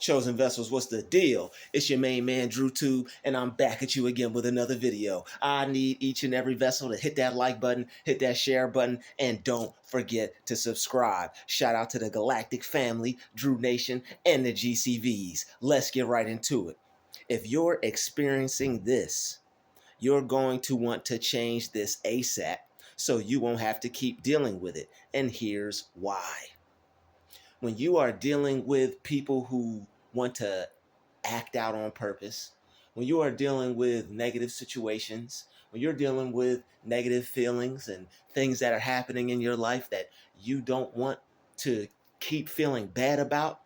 Chosen Vessels, what's the deal? It's your main man Drutube, and I'm back at you again with another video. I need each and every vessel to hit that like button, hit that share button, and don't forget to subscribe. Shout out to the Galactic family, Drew Nation, and the GCVs. Let's get right into it. If you're experiencing this, you're going to want to change this ASAP so you won't have to keep dealing with it. And here's why. When you are dealing with people who want to act out on purpose, when you are dealing with negative situations, when you're dealing with negative feelings and things that are happening in your life that you don't want to keep feeling bad about,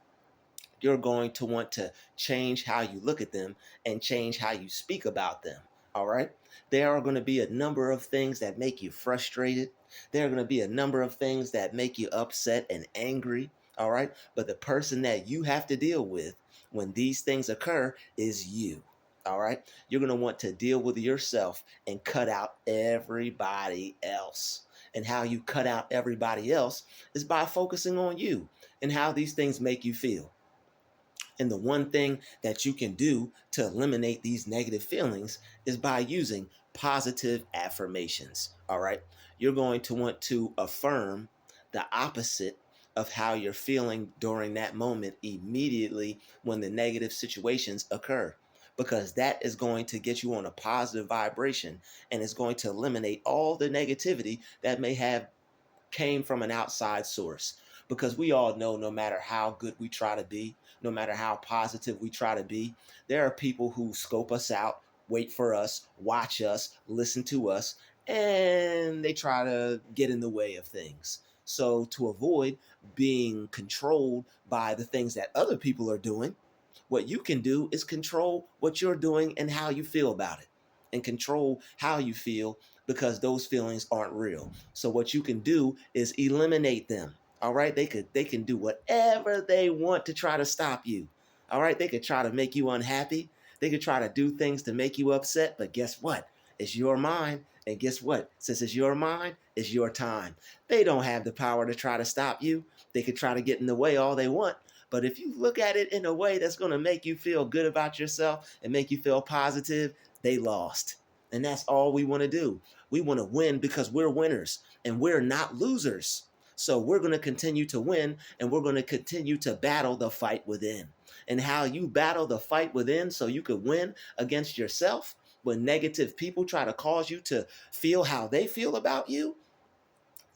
you're going to want to change how you look at them and change how you speak about them. All right. There are going to be a number of things that make you frustrated. There are going to be a number of things that make you upset and angry. All right. But the person that you have to deal with when these things occur is you. All right. You're going to want to deal with yourself and cut out everybody else. And how you cut out everybody else is by focusing on you and how these things make you feel. And the one thing that you can do to eliminate these negative feelings is by using positive affirmations. All right. You're going to want to affirm the opposite of how you're feeling during that moment immediately when the negative situations occur, because that is going to get you on a positive vibration and is going to eliminate all the negativity that may have came from an outside source. Because we all know, no matter how good we try to be, no matter how positive we try to be, there are people who scope us out, wait for us, watch us, listen to us, and they try to get in the way of things. So to avoid being controlled by the things that other people are doing, what you can do is control what you're doing and how you feel about it, and control how you feel, because those feelings aren't real. So what you can do is eliminate them. All right. They can do whatever they want to try to stop you. All right. They could try to make you unhappy. They could try to do things to make you upset. But guess what? It's your mind. And guess what? Since it's your mind, it's your time. They don't have the power to try to stop you. They could try to get in the way all they want. But if you look at it in a way that's going to make you feel good about yourself and make you feel positive, they lost. And that's all we want to do. We want to win because we're winners and we're not losers. So we're going to continue to win, and we're going to continue to battle the fight within. And how you battle the fight within so you could win against yourself when negative people try to cause you to feel how they feel about you,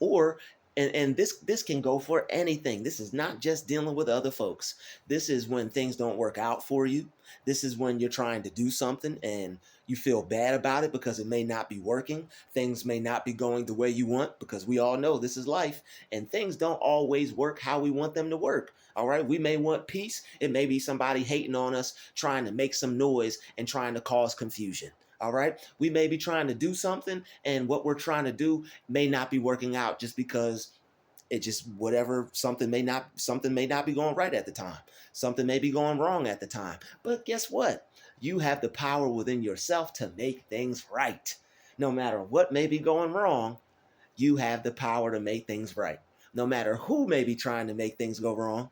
or and this can go for anything. This is not just dealing with other folks. This is when things don't work out for you. This is when you're trying to do something and you feel bad about it because it may not be working. Things may not be going the way you want, because we all know this is life and things don't always work how we want them to work. All right. We may want peace. It may be somebody hating on us, trying to make some noise and trying to cause confusion. All right. We may be trying to do something, and what we're trying to do may not be working out just because it just whatever, something may not be going right at the time. Something may be going wrong at the time. But guess what? You have the power within yourself to make things right. No matter what may be going wrong, you have the power to make things right. No matter who may be trying to make things go wrong,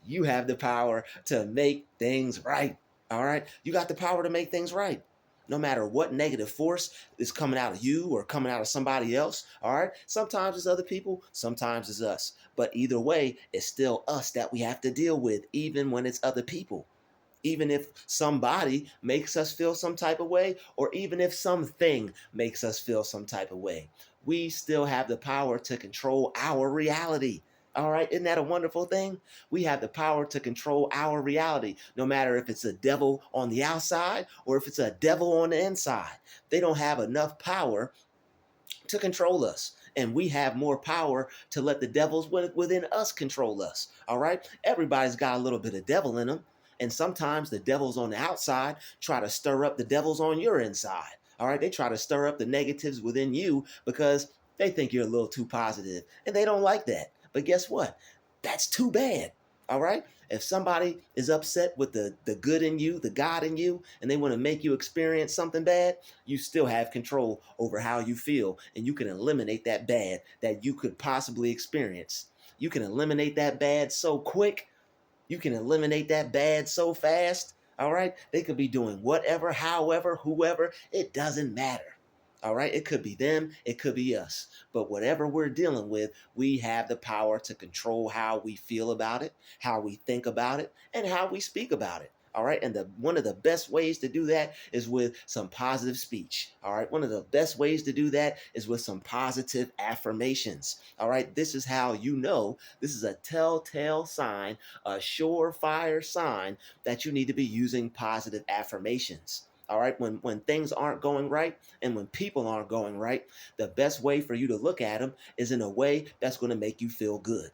you have the power to make things right. All right. You got the power to make things right. No matter what negative force is coming out of you or coming out of somebody else. All right. Sometimes it's other people, sometimes it's us. But either way, it's still us that we have to deal with, even when it's other people. Even if somebody makes us feel some type of way, or even if something makes us feel some type of way, we still have the power to control our reality. All right. Isn't that a wonderful thing? We have the power to control our reality, no matter if it's a devil on the outside or if it's a devil on the inside. They don't have enough power to control us. And we have more power to let the devils within us control us. All right. Everybody's got a little bit of devil in them. And sometimes the devils on the outside try to stir up the devils on your inside. All right. They try to stir up the negatives within you because they think you're a little too positive and they don't like that. But guess what? That's too bad. All right. If somebody is upset with the good in you, the God in you, and they want to make you experience something bad, you still have control over how you feel, and you can eliminate that bad that you could possibly experience. You can eliminate that bad so quick You can eliminate that bad so fast. All right. They could be doing whatever, however, whoever. It doesn't matter. All right. It could be them. It could be us. But whatever we're dealing with, we have the power to control how we feel about it, how we think about it, and how we speak about it. All right. And one of the best ways to do that is with some positive speech. All right. One of the best ways to do that is with some positive affirmations. All right. This is how you know this is a telltale sign, a surefire sign that you need to be using positive affirmations. All right. When things aren't going right and when people aren't going right, the best way for you to look at them is in a way that's going to make you feel good.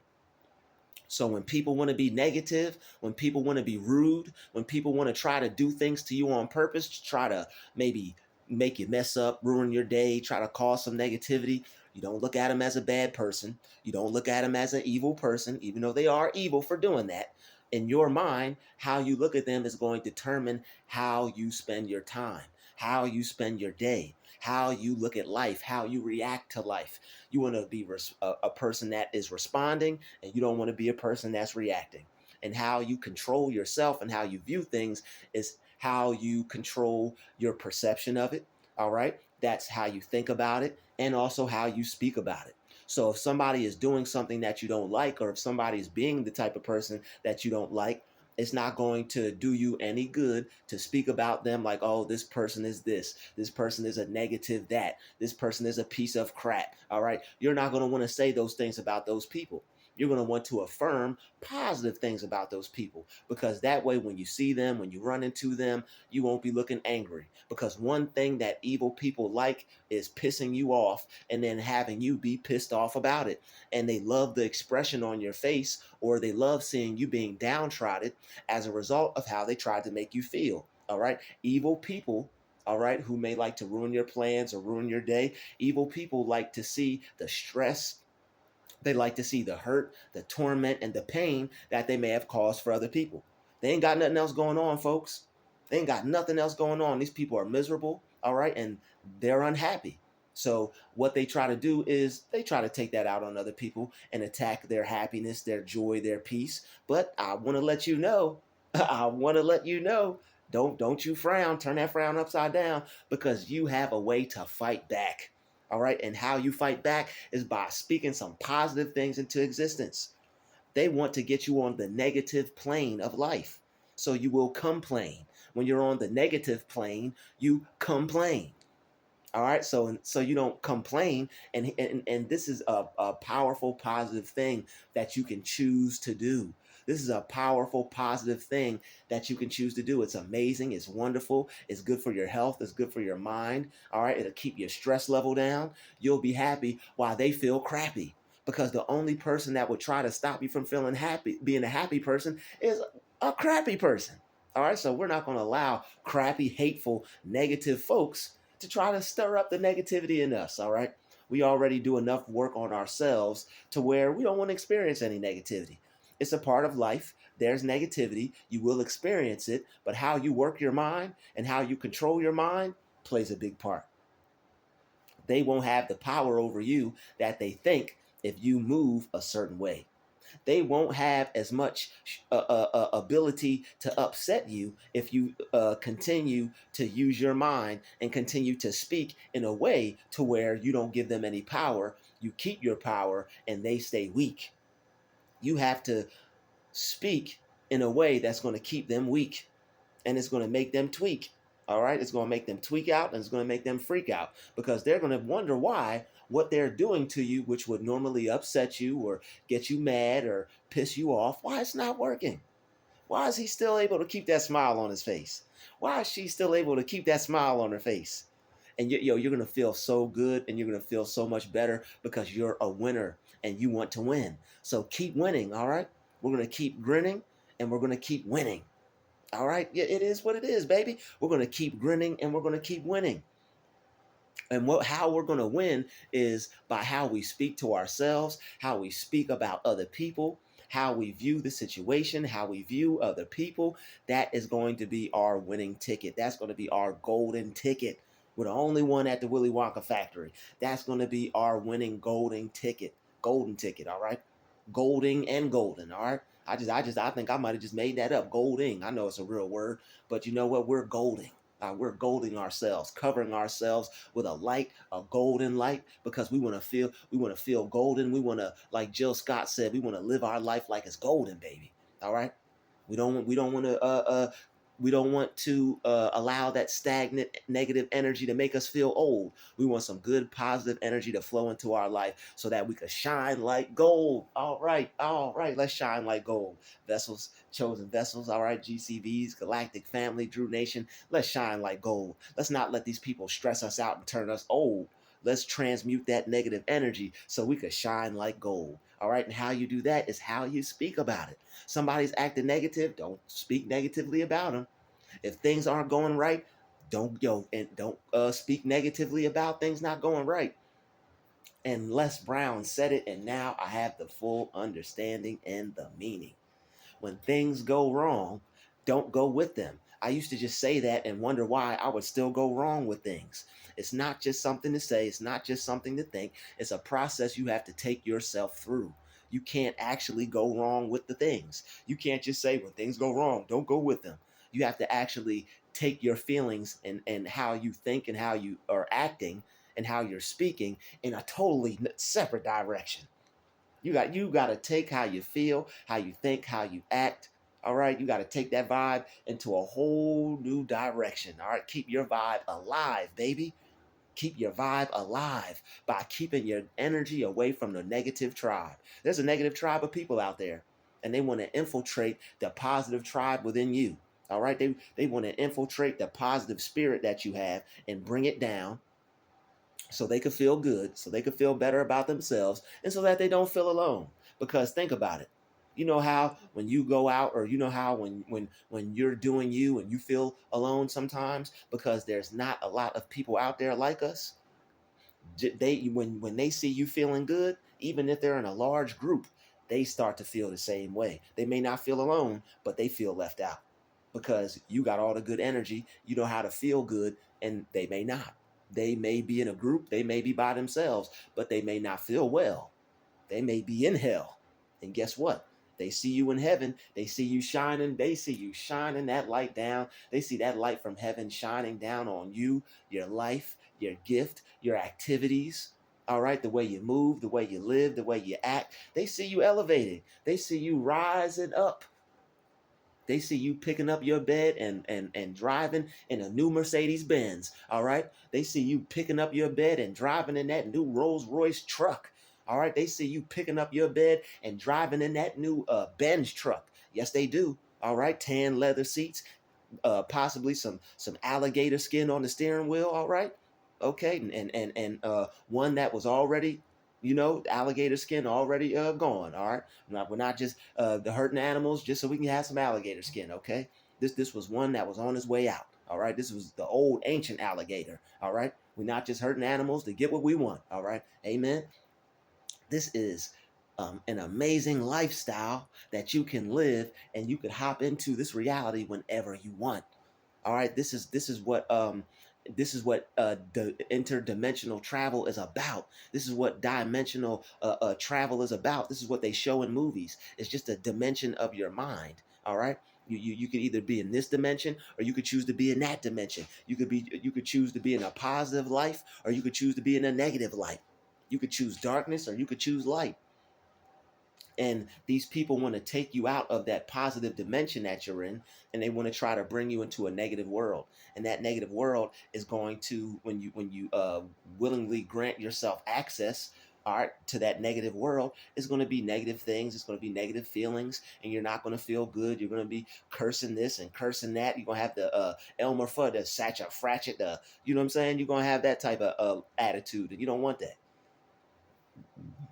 So when people want to be negative, when people want to be rude, when people want to try to do things to you on purpose, to try to maybe make you mess up, ruin your day, try to cause some negativity, you don't look at them as a bad person. You don't look at them as an evil person, even though they are evil for doing that. In your mind, how you look at them is going to determine how you spend your time, how you spend your day, how you look at life, how you react to life. You want to be a person that is responding, and you don't want to be a person that's reacting. And how you control yourself and how you view things is how you control your perception of it. All right. That's how you think about it and also how you speak about it. So if somebody is doing something that you don't like, or if somebody is being the type of person that you don't like, it's not going to do you any good to speak about them like, oh, this person is this person is a negative that, this person is a piece of crap. All right. You're not going to want to say those things about those people. You're going to want to affirm positive things about those people, because that way, when you see them, when you run into them, you won't be looking angry. Because one thing that evil people like is pissing you off and then having you be pissed off about it. And they love the expression on your face, or they love seeing you being downtrodden as a result of how they tried to make you feel. All right. Evil people, all right, who may like to ruin your plans or ruin your day. Evil people like to see the stress, they like to see the hurt, the torment, and the pain that they may have caused for other people. They ain't got nothing else going on, folks. They ain't got nothing else going on. These people are miserable, all right, and they're unhappy. So what they try to do is they try to take that out on other people and attack their happiness, their joy, their peace. But I want to let you know, I want to let you know, don't you frown, turn that frown upside down, because you have a way to fight back. All right. And how you fight back is by speaking some positive things into existence. They want to get you on the negative plane of life. So you will complain. When you're on the negative plane, you complain. All right, so you don't complain, and this is a powerful, positive thing that you can choose to do. This is a powerful, positive thing that you can choose to do. It's amazing. It's wonderful. It's good for your health. It's good for your mind. All right, it'll keep your stress level down. You'll be happy while they feel crappy. Because the only person that would try to stop you from feeling happy, being a happy person, is a crappy person. All right, so we're not going to allow crappy, hateful, negative folks to try to stir up the negativity in us. All right. We already do enough work on ourselves to where we don't want to experience any negativity. It's a part of life. There's negativity. You will experience it, but how you work your mind and how you control your mind plays a big part. They won't have the power over you that they think if you move a certain way. They won't have as much ability to upset you if you continue to use your mind and continue to speak in a way to where you don't give them any power. You keep your power and they stay weak. You have to speak in a way that's going to keep them weak, and it's going to make them tweak. All right, it's going to make them tweak out, and it's going to make them freak out, because they're going to wonder why what they're doing to you, which would normally upset you or get you mad or piss you off, why it's not working. Why is he still able to keep that smile on his face? Why is she still able to keep that smile on her face? And you're going to feel so good, and you're going to feel so much better because you're a winner and you want to win. So keep winning. All right, we're going to keep grinning and we're going to keep winning. All right. Yeah, it is what it is, baby. We're going to keep grinning and we're going to keep winning. And how we're going to win is by how we speak to ourselves, how we speak about other people, how we view the situation, how we view other people. That is going to be our winning ticket. That's going to be our golden ticket. We're the only one at the Willy Wonka factory. That's going to be our winning golden ticket. Golden ticket, all right? Golding and golden, all right? I think I might have just made that up. Golding. I know it's a real word, but you know what? We're golding. We're golding ourselves, covering ourselves with a light, a golden light, because we want to feel golden. We want to, like Jill Scott said, we want to live our life like it's golden, baby. All right. We don't want to we don't want to allow that stagnant negative energy to make us feel old. We want some good positive energy to flow into our life so that we could shine like gold. All right, let's shine like gold. Vessels, chosen vessels, all right, GCVs, Galactic Family, Drew Nation, let's shine like gold. Let's not let these people stress us out and turn us old. Let's transmute that negative energy so we could shine like gold. All right, and how you do that is how you speak about it. Somebody's acting negative, don't speak negatively about them. If things aren't going right, don't speak negatively about things not going right. And Les Brown said it, and now I have the full understanding and the meaning. When things go wrong, don't go with them. I used to just say that and wonder why I would still go wrong with things. It's not just something to say, it's not just something to think. It's a process you have to take yourself through. You can't actually go wrong with the things. You can't just say when things go wrong, don't go with them. You have to actually take your feelings and how you think and how you are acting and how you're speaking in a totally separate direction. You got to take how you feel, how you think, how you act. All right, you got to take that vibe into a whole new direction. All right, keep your vibe alive, baby. Keep your vibe alive by keeping your energy away from the negative tribe. There's a negative tribe of people out there, and they want to infiltrate the positive tribe within you. All right, they want to infiltrate the positive spirit that you have and bring it down so they could feel good, so they could feel better about themselves, and so that they don't feel alone. Because think about it. You know how when you go out, or you know how when you're doing you and you feel alone sometimes because there's not a lot of people out there like us. When they see you feeling good, even if they're in a large group, they start to feel the same way. They may not feel alone, but they feel left out because you got all the good energy. You know how to feel good, and they may not. They may be in a group, they may be by themselves, but they may not feel well. They may be in hell. And guess what? They see you in heaven. They see you shining. They see you shining that light down. They see that light from heaven shining down on you, your life, your gift, your activities. All right, the way you move, the way you live, the way you act. They see you elevating. They see you rising up. They see you picking up your bed and driving in a new Mercedes Benz. All right. They see you picking up your bed and driving in that new Rolls Royce truck. All right. They see you picking up your bed and driving in that new Benz truck. Yes, they do. All right. Tan leather seats, possibly some alligator skin on the steering wheel. All right. Okay. And one that was already, alligator skin already gone. All right. We're not just the hurting animals just so we can have some alligator skin. Okay. This was one that was on his way out. All right. This was the old ancient alligator. All right. We're not just hurting animals to get what we want. All right. Amen. This is an amazing lifestyle that you can live, and you can hop into this reality whenever you want. All right, this is what the interdimensional travel is about. This is what dimensional travel is about. This is what they show in movies. It's just a dimension of your mind. All right. You could either be in this dimension, or you could choose to be in that dimension. You could choose to be in a positive life, or you could choose to be in a negative light. You could choose darkness, or you could choose light. And these people want to take you out of that positive dimension that you're in, and they want to try to bring you into a negative world. And that negative world is going to, when you willingly grant yourself access, all right, to that negative world, is going to be negative things. It's going to be negative feelings, and you're not going to feel good. You're going to be cursing this and cursing that. You're going to have the Elmer Fudd, the Satcha Fratchet, you know what I'm saying? You're going to have that type of attitude, and you don't want that.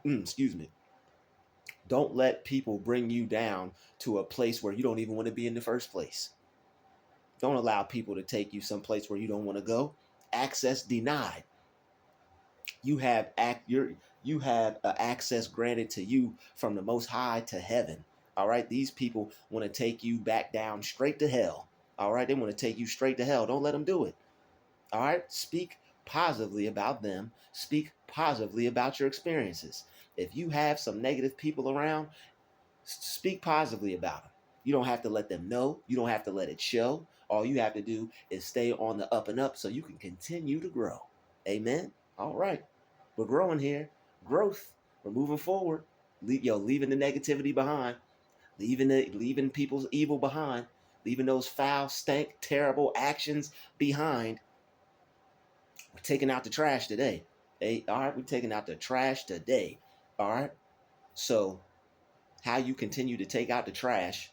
Excuse me. Don't let people bring you down to a place where you don't even want to be in the first place. Don't allow people to take you someplace where you don't want to go. Access denied. You have access granted to you from the Most High to heaven. All right, these people want to take you back down straight to hell. All right, they want to take you straight to hell. Don't let them do it. All right, speak positively about them. Speak positively about your experiences. If you have some negative people around, Speak positively about them. You don't have to let them know. You don't have to let it show. All you have to do is stay on the up and up so you can continue to grow. Amen. All right. We're growing here. Growth. We're moving forward. Leaving the negativity behind, leaving people's evil behind, leaving those foul, stank, terrible actions behind. We're taking out the trash today. Hey, all right, we're taking out the trash today. All right. So how you continue to take out the trash,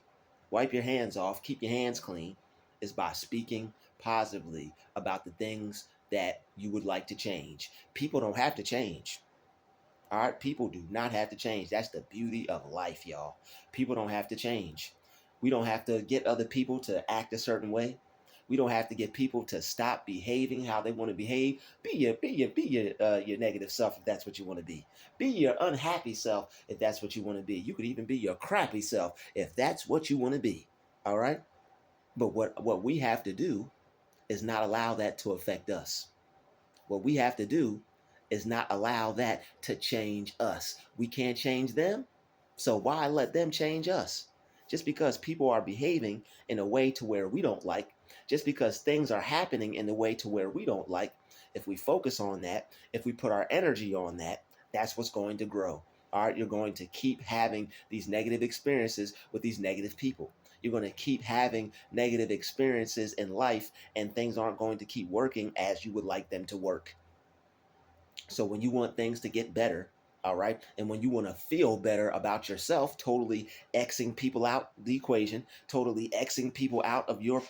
wipe your hands off, keep your hands clean, is by speaking positively about the things that you would like to change. People don't have to change. All right, people do not have to change. That's the beauty of life, y'all. People don't have to change. We don't have to get other people to act a certain way. We don't have to get people to stop behaving how they want to behave. Be your negative self if that's what you want to be. Be your unhappy self if that's what you want to be. You could even be your crappy self if that's what you want to be. All right. But what we have to do is not allow that to affect us. What we have to do is not allow that to change us. We can't change them, so why let them change us? Just because people are behaving in a way to where we don't like, just because things are happening in a way to where we don't like, if we focus on that, if we put our energy on that, that's what's going to grow. All right, you're going to keep having these negative experiences with these negative people. You're going to keep having negative experiences in life, and things aren't going to keep working as you would like them to work. So when you want things to get better, all right, and when you want to feel better about yourself, totally Xing people out the equation, totally Xing people out of your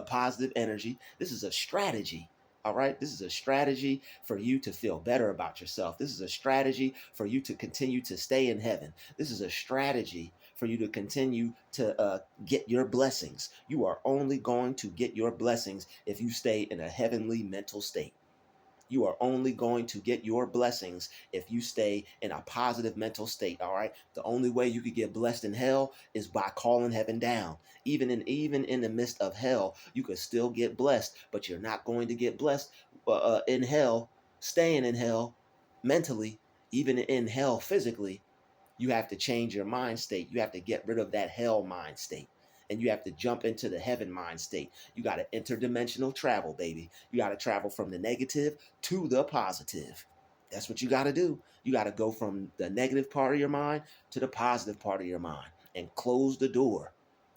positive energy. This is a strategy. All right, this is a strategy for you to feel better about yourself. This is a strategy for you to continue to stay in heaven. This is a strategy for you to continue to get your blessings. You are only going to get your blessings if you stay in a heavenly mental state. You are only going to get your blessings if you stay in a positive mental state. All right. The only way you could get blessed in hell is by calling heaven down. Even in the midst of hell, you could still get blessed, but you're not going to get blessed in hell, staying in hell mentally, even in hell physically. You have to change your mind state. You have to get rid of that hell mind state. And you have to jump into the heaven mind state. You got to interdimensional travel, baby. You got to travel from the negative to the positive. That's what you got to do. You got to go from the negative part of your mind to the positive part of your mind and close the door.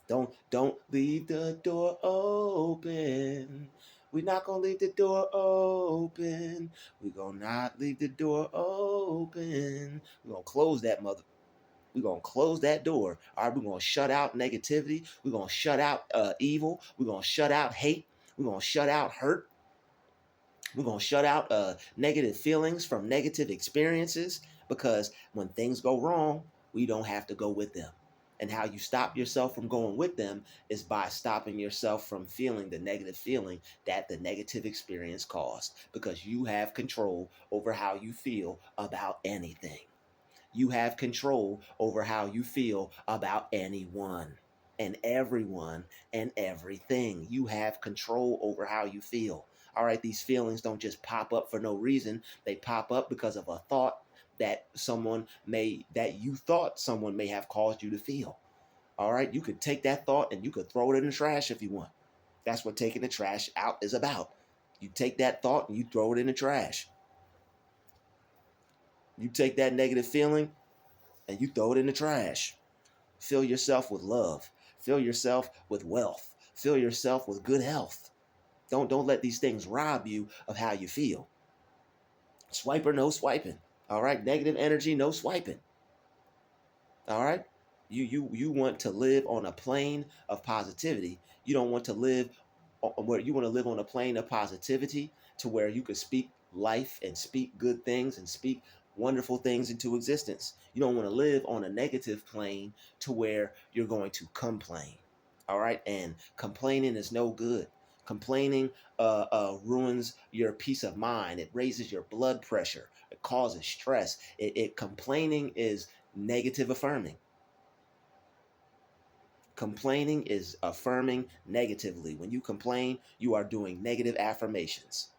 Don't leave the door open. We're not gonna leave the door open. We're gonna not leave the door open. We're gonna close that mother. We're going to close that door. All right, we're going to shut out negativity. We're going to shut out evil. We're going to shut out hate. We're going to shut out hurt. We're going to shut out negative feelings from negative experiences, because when things go wrong, we don't have to go with them. And how you stop yourself from going with them is by stopping yourself from feeling the negative feeling that the negative experience caused, because you have control over how you feel about anything. You have control over how you feel about anyone and everyone and everything. You have control over how you feel. All right, these feelings don't just pop up for no reason. They pop up because of a thought that you thought someone may have caused you to feel. All right, you could take that thought and you could throw it in the trash if you want. That's what taking the trash out is about. You take that thought and you throw it in the trash. You take that negative feeling and you throw it in the trash. Fill yourself with love. Fill yourself with wealth. Fill yourself with good health. Don't let these things rob you of how you feel. Swiper, no swiping. All right, negative energy, no swiping. All right, you want to live on a plane of positivity. You don't want to live where you want to live on a plane of positivity, to where you could speak life and speak good things and speak wonderful things into existence. You don't want to live on a negative plane to where you're going to complain. All right, and complaining is no good. Complaining ruins your peace of mind. It raises your blood pressure. It causes stress. Complaining is negative affirming. Complaining is affirming negatively. When you complain, you are doing negative affirmations.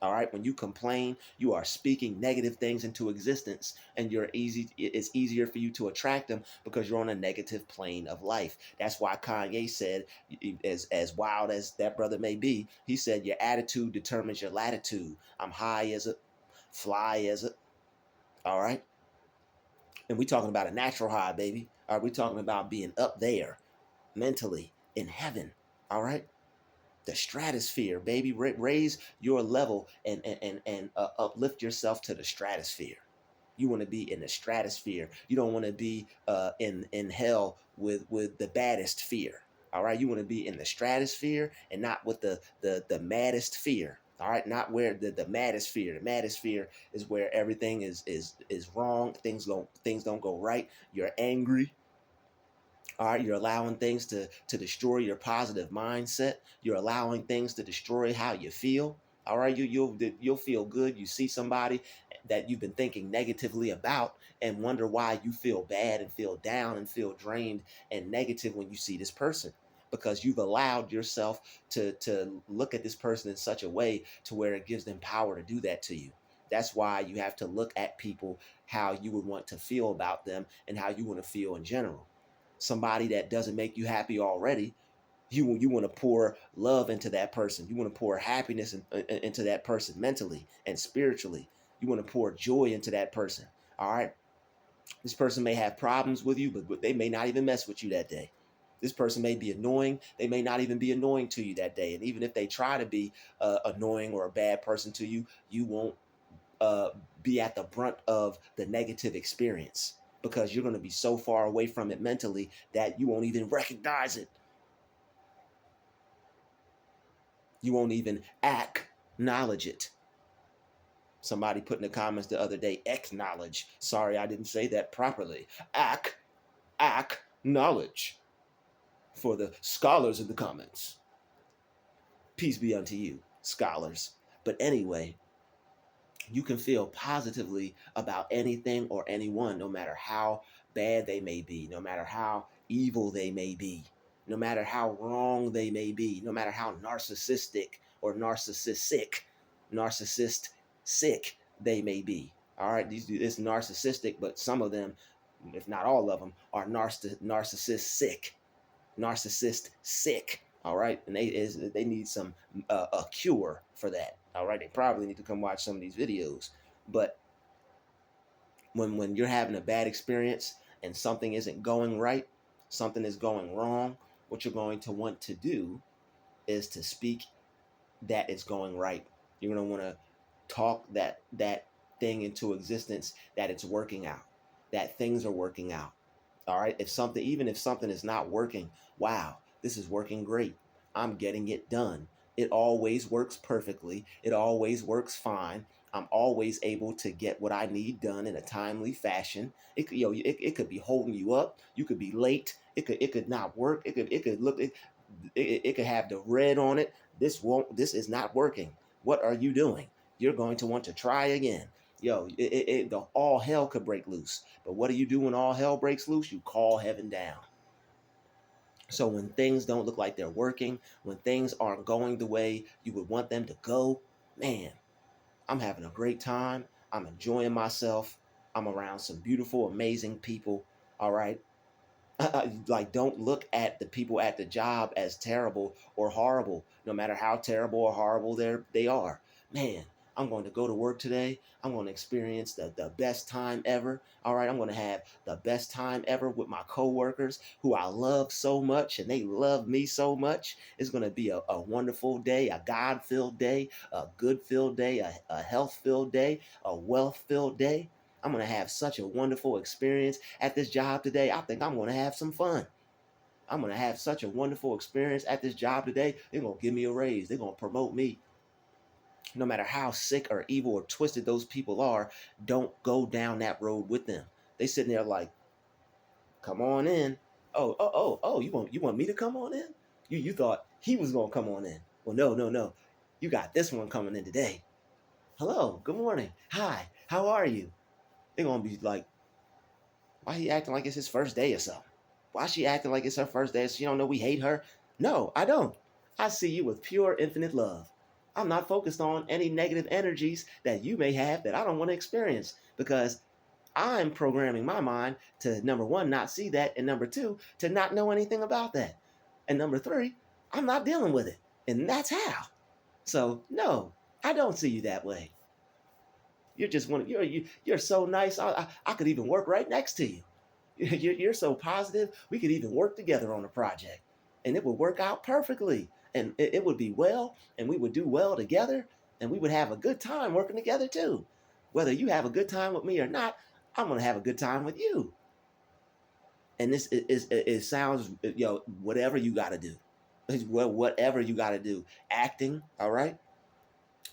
All right. When you complain, you are speaking negative things into existence, and it's easier for you to attract them because you're on a negative plane of life. That's why Kanye said, as wild as that brother may be, he said, your attitude determines your latitude. I'm high as a fly as a, all right. And we talking about a natural high, baby. Are we talking about being up there mentally in heaven? All right. The stratosphere, baby. Raise your level and uplift yourself to the stratosphere. You want to be in the stratosphere. You don't want to be in hell with the baddest fear. All right, you want to be in the stratosphere and not with the maddest fear. All right, not where the maddest fear. The maddest fear is where everything is wrong. Things don't go right. You're angry. All right, you're allowing things to destroy your positive mindset. You're allowing things to destroy how you feel. All right, you'll feel good. You see somebody that you've been thinking negatively about and wonder why you feel bad and feel down and feel drained and negative when you see this person, because you've allowed yourself to look at this person in such a way to where it gives them power to do that to you. That's why you have to look at people how you would want to feel about them and how you want to feel in general. Somebody that doesn't make you happy already, you want to pour love into that person. You want to pour happiness into that person mentally and spiritually. You want to pour joy into that person. All right. This person may have problems with you, but they may not even mess with you that day. This person may be annoying. They may not even be annoying to you that day. And even if they try to be annoying or a bad person to you, you won't uh, be at the brunt of the negative experience, because you're going to be so far away from it mentally that you won't even recognize it. You won't even acknowledge it. Somebody put in the comments the other day, acknowledge. Sorry, I didn't say that properly. Acknowledge for the scholars in the comments. Peace be unto you, scholars. But anyway, you can feel positively about anything or anyone, no matter how bad they may be, no matter how evil they may be, no matter how wrong they may be, no matter how narcissistic or narcissist sick they may be. All right, it's narcissistic, but some of them, if not all of them, are narcissist sick. All right, and they need some a cure for that. All right, they probably need to come watch some of these videos. But when you're having a bad experience and something isn't going right, something is going wrong, what you're going to want to do is to speak that it's going right. You're going to want to talk that thing into existence, that it's working out, that things are working out. All right. Even if something is not working, wow, this is working great. I'm getting it done. It always works perfectly. It always works fine. I'm always able to get what I need done in a timely fashion. It could be holding you up. You could be late. It could not work. It could have the red on it. This is not working. What are you doing? You're going to want to try again. The all hell could break loose. But what do you do when all hell breaks loose? You call heaven down. So when things don't look like they're working, when things aren't going the way you would want them to go, man, I'm having a great time. I'm enjoying myself. I'm around some beautiful, amazing people. All right. Like, don't look at the people at the job as terrible or horrible, no matter how terrible or horrible they are. Man, I'm going to go to work today. I'm going to experience the best time ever. All right, I'm going to have the best time ever with my coworkers who I love so much and they love me so much. It's going to be a wonderful day, a God-filled day, a good-filled day, a health-filled day, a wealth-filled day. I'm going to have such a wonderful experience at this job today. I think I'm going to have some fun. I'm going to have such a wonderful experience at this job today. They're going to give me a raise. They're going to promote me. No matter how sick or evil or twisted those people are, don't go down that road with them. They sitting there like, come on in. Oh, you want me to come on in? You thought he was going to come on in. Well, no. You got this one coming in today. Hello, good morning. Hi, how are you? They're going to be like, why he acting like it's his first day or something? Why she acting like it's her first day? She don't know we hate her? No, I don't. I see you with pure, infinite love. I'm not focused on any negative energies that you may have that I don't want to experience, because I'm programming my mind to, number one, not see that, and number two, to not know anything about that. And number three, I'm not dealing with it. And that's how. So, no, I don't see you that way. You're just one. You're so nice. I could even work right next to you. You're so positive. We could even work together on a project, and it would work out perfectly. And it would be well, and we would do well together, and we would have a good time working together too. Whether you have a good time with me or not, I'm gonna have a good time with you. And this is it sounds, whatever you got to do, whatever you got to do, acting, all right,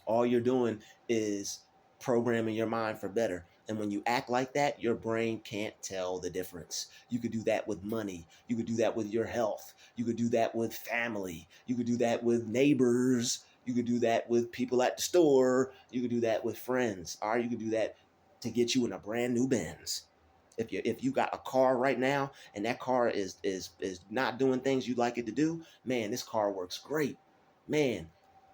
all you're doing is programming your mind for better. And when you act like that, your brain can't tell the difference. You could do that with money. You could do that with your health. You could do that with family. You could do that with neighbors. You could do that with people at the store. You could do that with friends. Or you could do that to get you in a brand new Benz. If you got a car right now and that car is not doing things you'd like it to do, man, this car works great. Man,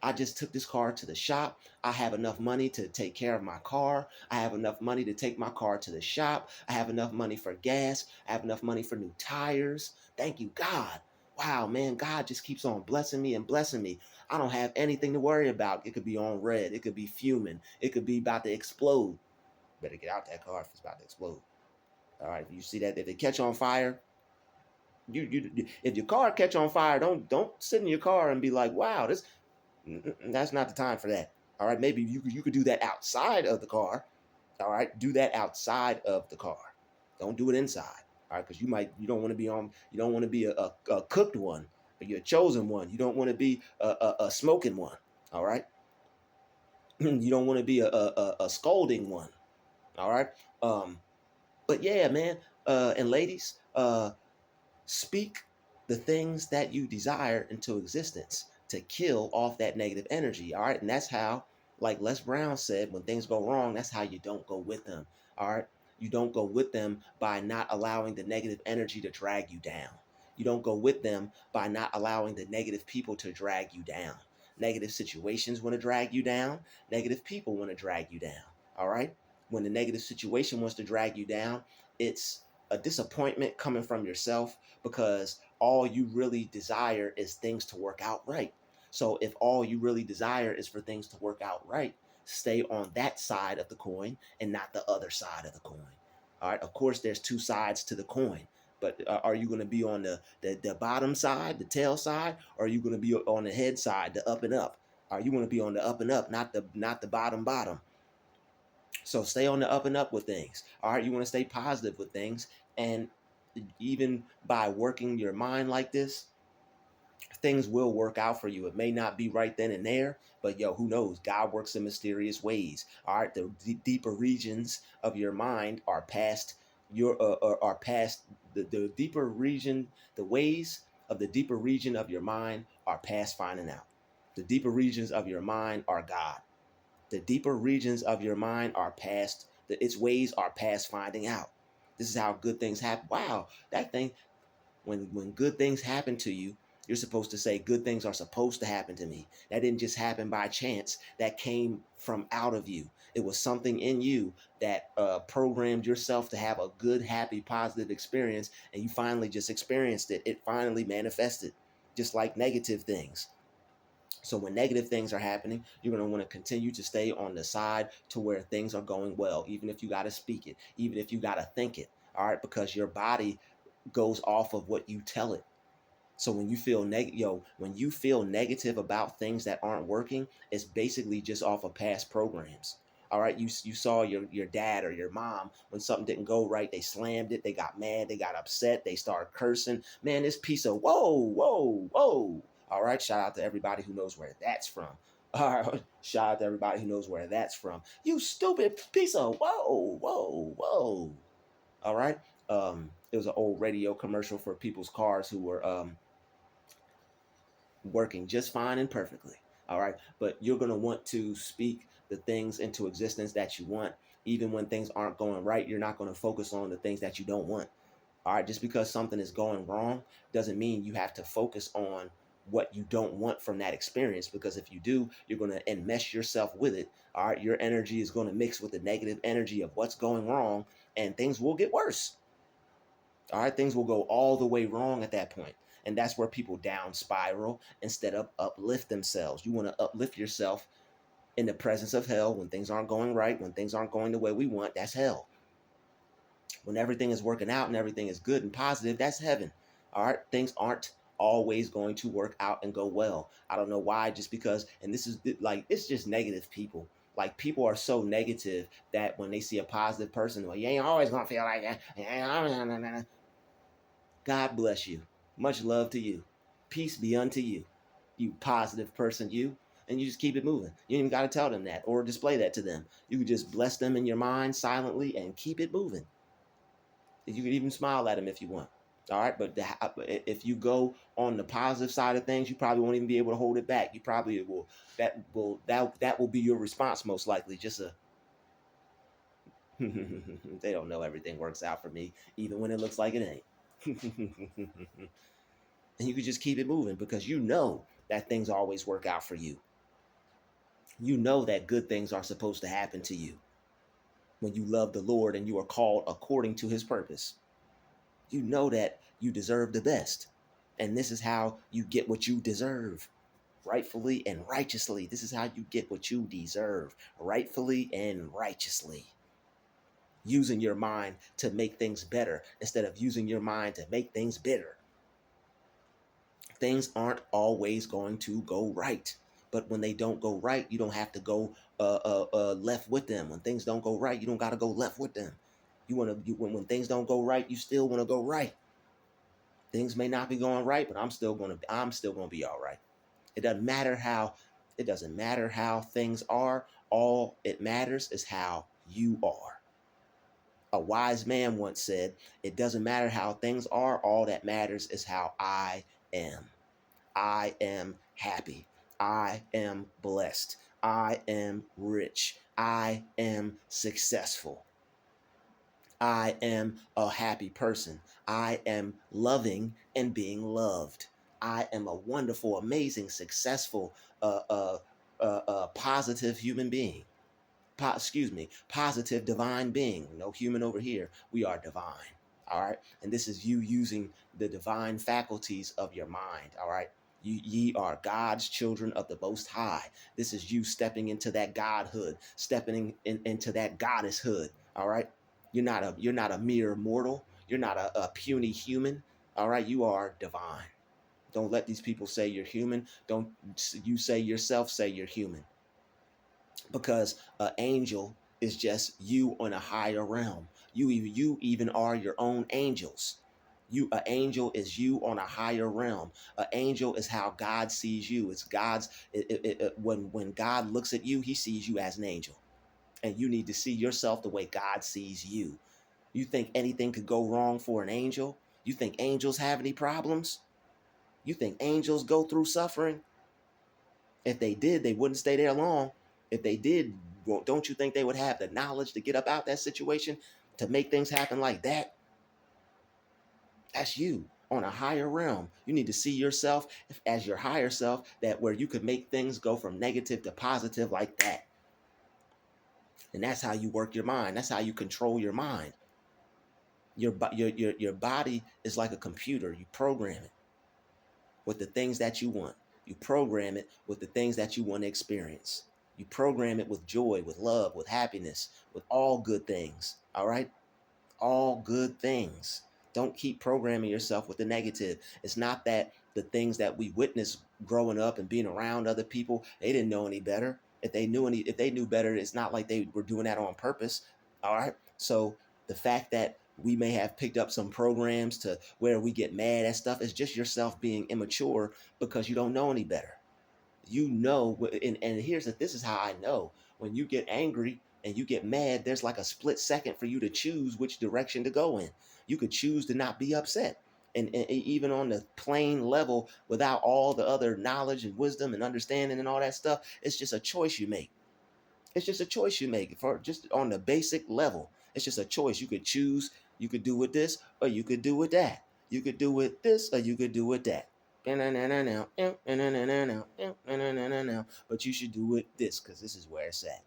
I just took this car to the shop. I have enough money to take care of my car. I have enough money to take my car to the shop. I have enough money for gas. I have enough money for new tires. Thank you, God. Wow, man, God just keeps on blessing me and blessing me. I don't have anything to worry about. It could be on red. It could be fuming. It could be about to explode. Better get out that car if it's about to explode. All right, you see that if it catch on fire, if your car catch on fire, don't sit in your car and be like, wow, this that's not the time for that. All right, maybe you could do that outside of the car. All right, do that outside of the car. Don't do it inside. All right, because you don't want to be a cooked one, but you're a chosen one. You don't want to be a smoking one. All right, you don't want to be a scolding one. All right, but yeah, man, and ladies, speak the things that you desire into existence to kill off that negative energy. All right. And that's how, like Les Brown said, when things go wrong, that's how you don't go with them. All right. You don't go with them by not allowing the negative energy to drag you down. You don't go with them by not allowing the negative people to drag you down. Negative situations want to drag you down. Negative people want to drag you down. All right. When the negative situation wants to drag you down, it's a disappointment coming from yourself, because all you really desire is things to work out right. So if all you really desire is for things to work out right, stay on that side of the coin and not the other side of the coin. All right. Of course, there's two sides to the coin, but are you going to be on the bottom side, the tail side, or are you going to be on the head side, the up and up? Are you going to be on the up and up, not the bottom? So stay on the up and up with things. All right, you want to stay positive with things, and even by working your mind like this, things will work out for you. It may not be right then and there, but who knows? God works in mysterious ways. All right, the deeper regions of your mind are past the deeper region. The ways of the deeper region of your mind are past finding out. The deeper regions of your mind are God. The deeper regions of your mind are past, its ways are past finding out. This is how good things happen. Wow, that thing, when good things happen to you, you're supposed to say, good things are supposed to happen to me. That didn't just happen by chance. That came from out of you. It was something in you that programmed yourself to have a good, happy, positive experience, and you finally just experienced it. It finally manifested, just like negative things. So when negative things are happening, you're going to want to continue to stay on the side to where things are going well, even if you got to speak it, even if you got to think it. All right, because your body goes off of what you tell it. So when you feel when you feel negative about things that aren't working, it's basically just off of past programs. All right, you saw your dad or your mom, when something didn't go right, they slammed it, they got mad, they got upset, they started cursing. Man, this piece of whoa. All right, shout out to everybody who knows where that's from. All right, shout out to everybody who knows where that's from. You stupid piece of whoa. All right. It was an old radio commercial for people's cars who were working just fine and perfectly. All right. But you're going to want to speak the things into existence that you want. Even when things aren't going right, you're not going to focus on the things that you don't want. All right. Just because something is going wrong doesn't mean you have to focus on what you don't want from that experience, because if you do, you're going to enmesh yourself with it. All right, your energy is going to mix with the negative energy of what's going wrong, and things will get worse. All right, things will go all the way wrong at that point. And that's where people down spiral instead of uplift themselves. You want to uplift yourself in the presence of hell when things aren't going right, when things aren't going the way we want. That's hell. When everything is working out and everything is good and positive, that's heaven. All right, things aren't always going to work out and go well. I don't know why, just because, and this is like, it's just negative people. Like, people are so negative that when they see a positive person, well, you ain't always gonna feel like that. God bless you. Much love to you. Peace be unto you, you positive person, you. And you just keep it moving. You don't even got to tell them that or display that to them. You can just bless them in your mind silently and keep it moving. You can even smile at them if you want. All right, but if you go on the positive side of things, you probably won't even be able to hold it back. You probably will. That will be your response most likely. Just a they don't know everything works out for me, even when it looks like it ain't. And you can just keep it moving because you know that things always work out for you. You know that good things are supposed to happen to you when you love the Lord and you are called according to his purpose. You know that you deserve the best. And this is how you get what you deserve, rightfully and righteously. This is how you get what you deserve, rightfully and righteously. Using your mind to make things better instead of using your mind to make things bitter. Things aren't always going to go right. But when they don't go right, you don't have to go left with them. When things don't go right, you don't got to go left with them. When things don't go right, you still want to go right. Things may not be going right, but I'm still gonna be all right. It doesn't matter how things are. All it matters is how you are. A wise man once said, "It doesn't matter how things are. All that matters is how I am. I am happy. I am blessed. I am rich. I am successful. I am a happy person. I am loving and being loved. I am a wonderful, amazing, successful, positive human being. Positive divine being. No human over here. We are divine. All right. And this is you using the divine faculties of your mind. All right. Ye are God's children of the Most High. This is you stepping into that godhood, stepping into that goddesshood. All right. You're not a mere mortal. You're not a puny human. All right. You are divine. Don't let these people say you're human. Don't you say yourself, say you're human. Because an angel is just you on a higher realm. You even are your own angels. An angel is you on a higher realm. An angel is how God sees you. It's God's. When God looks at you, he sees you as an angel, and you need to see yourself the way God sees you. You think anything could go wrong for an angel? You think angels have any problems? You think angels go through suffering? If they did, they wouldn't stay there long. If they did, well, don't you think they would have the knowledge to get up out that situation to make things happen like that? That's you on a higher realm. You need to see yourself as your higher self, that where you could make things go from negative to positive like that. And that's how you work your mind. That's how you control your mind. Your body is like a computer. You program it with the things that you want. You program it with the things that you want to experience. You program it with joy, with love, with happiness, with all good things. All right? All good things. Don't keep programming yourself with the negative. It's not that the things that we witnessed growing up and being around other people, they didn't know any better. If they knew better, it's not like they were doing that on purpose. All right? So the fact that we may have picked up some programs to where we get mad at stuff is just yourself being immature because you don't know any better. You know, and this is how I know. When you get angry and you get mad, there's like a split second for you to choose which direction to go in. You could choose to not be upset. And even on the plain level, without all the other knowledge and wisdom and understanding and all that stuff, it's just a choice you make. It's just a choice you make for just on the basic level. It's just a choice. You could choose. You could do with this or you could do with that. You could do with this or you could do with that. But you should do it this because this is where it's at.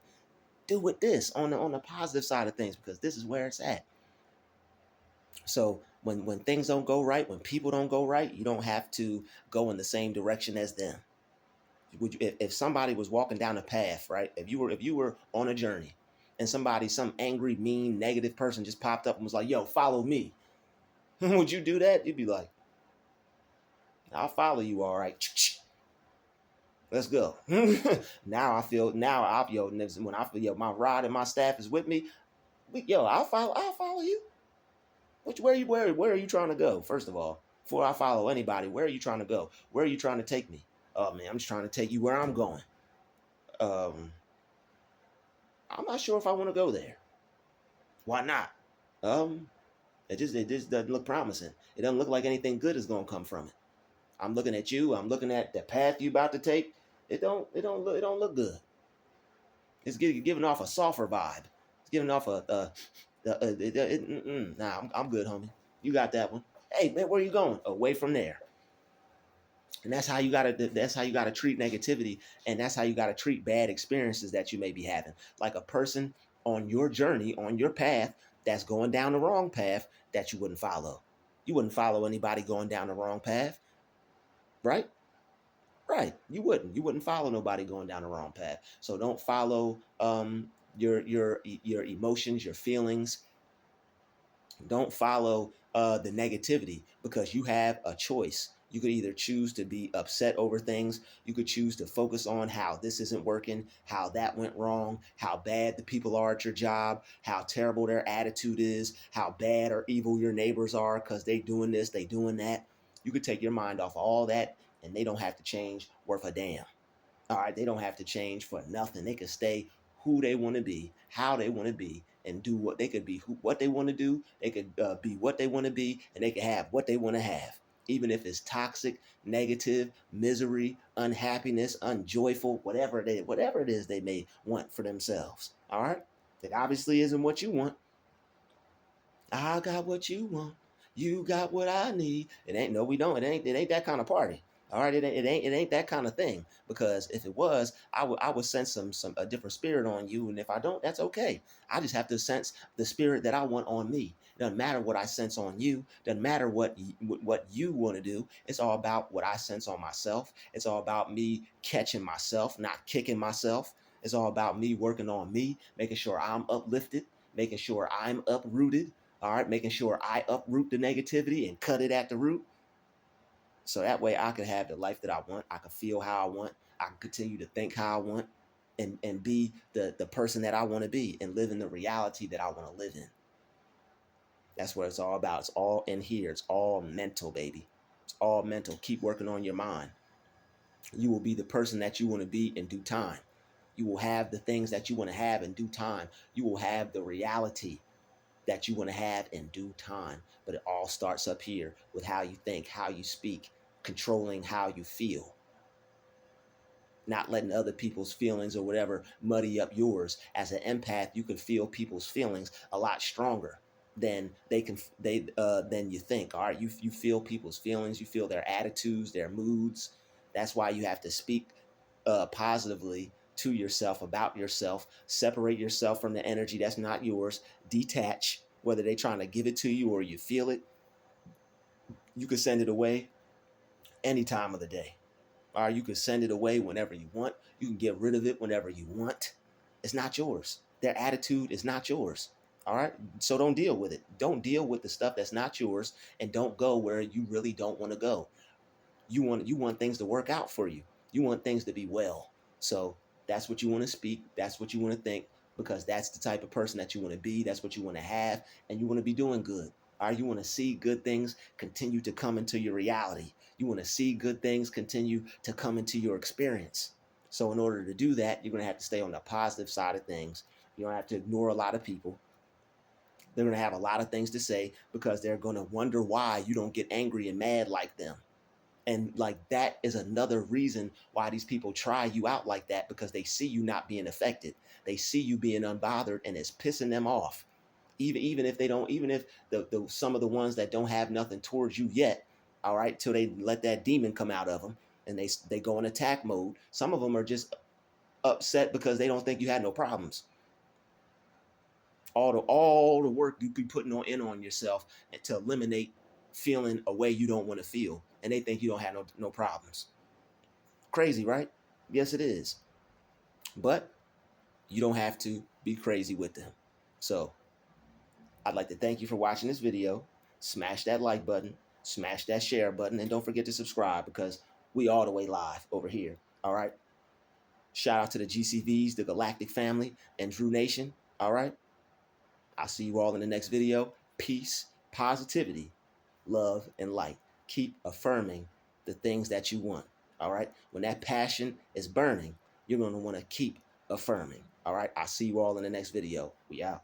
Do it this on the positive side of things because this is where it's at. So when things don't go right, when people don't go right, you don't have to go in the same direction as them. Would you, if somebody was walking down a path, right? If you were on a journey, and some angry, mean, negative person just popped up and was like, "Yo, follow me," would you do that? You'd be like, "I'll follow you, all right. Let's go." Now I feel when I feel my rod and my staff is with me. I'll follow you. Where are you trying to go? First of all, before I follow anybody, where are you trying to go? Where are you trying to take me? Oh man, I'm just trying to take you where I'm going. I'm not sure if I want to go there. Why not? Um, it just doesn't look promising. It doesn't look like anything good is gonna come from it. I'm looking at you. I'm looking at the path you about to take. It don't look good. It's giving off a sulfur vibe. It's giving off nah. I'm good, homie. You got that one. Hey man, where you going? Away from there. And that's how you gotta treat negativity, and that's how you gotta treat bad experiences that you may be having. Like a person on your journey, on your path, that's going down the wrong path that you wouldn't follow. You wouldn't follow anybody going down the wrong path, right? Right. You wouldn't follow nobody going down the wrong path. So don't follow your emotions, your feelings. Don't follow the negativity because you have a choice. You could either choose to be upset over things. You could choose to focus on how this isn't working, how that went wrong, how bad the people are at your job, how terrible their attitude is, how bad or evil your neighbors are because they doing this, they doing that. You could take your mind off of all that and they don't have to change worth a damn. All right, they don't have to change for nothing. They can stay who they want to be, how they want to be, and do what they could be, what they want to do. They could be what they want to be, and they can have what they want to have, even if it's toxic, negative, misery, unhappiness, unjoyful, whatever it is they may want for themselves. All right, it obviously isn't what you want. I got what you want. You got what I need. It ain't no, we don't. It ain't that kind of party. All right, it ain't that kind of thing. Because if it was, I would sense some a different spirit on you. And if I don't, that's okay. I just have to sense the spirit that I want on me. Doesn't matter what I sense on you. Doesn't matter what you want to do. It's all about what I sense on myself. It's all about me catching myself, not kicking myself. It's all about me working on me, making sure I'm uplifted, making sure I'm uprooted, all right, making sure I uproot the negativity and cut it at the root. So that way I can have the life that I want. I can feel how I want. I can continue to think how I want and be the person that I want to be and live in the reality that I want to live in. That's what it's all about. It's all in here. It's all mental, baby. It's all mental. Keep working on your mind. You will be the person that you want to be in due time. You will have the things that you want to have in due time. You will have the reality that you want to have in due time. But it all starts up here with how you think, how you speak, controlling how you feel, not letting other people's feelings or whatever muddy up yours. As an empath, you can feel people's feelings a lot stronger than than you think. All right, you feel people's feelings, you feel their attitudes, their moods. That's why you have to speak positively to yourself about yourself. Separate yourself from the energy that's not yours. Detach, whether they're trying to give it to you or you feel it. You can send it away any time of the day. All right, you can send it away whenever you want. You can get rid of it whenever you want. It's not yours. Their attitude is not yours. All right, so don't deal with it. Don't deal with the stuff that's not yours, and don't go where you really don't want to go. You want things to work out for you. You want things to be well. So that's what you want to speak. That's what you want to think, because that's the type of person that you want to be. That's what you want to have, and you want to be doing good. All right, you want to see good things continue to come into your reality. You want to see good things continue to come into your experience. So in order to do that, you're going to have to stay on the positive side of things. You don't have to ignore a lot of people. They're going to have a lot of things to say because they're going to wonder why you don't get angry and mad like them. And like that is another reason why these people try you out like that, because they see you not being affected. They see you being unbothered, and it's pissing them off. Even if they don't, even if the some of the ones that don't have nothing towards you yet, all right, till they let that demon come out of them and they go in attack mode. Some of them are just upset because they don't think you had no problems. All the work you be putting on yourself and to eliminate feeling a way you don't want to feel, and they think you don't have no problems. Crazy, right? Yes, it is. But you don't have to be crazy with them. So I'd like to thank you for watching this video. Smash that like button, smash that share button, and don't forget to subscribe because we all the way live over here. All right. Shout out to the GCVs, the Galactic Family, and Drew Nation. All right. I'll see you all in the next video. Peace, positivity, love, and light. Keep affirming the things that you want. All right. When that passion is burning, you're going to want to keep affirming. All right. I'll see you all in the next video. We out.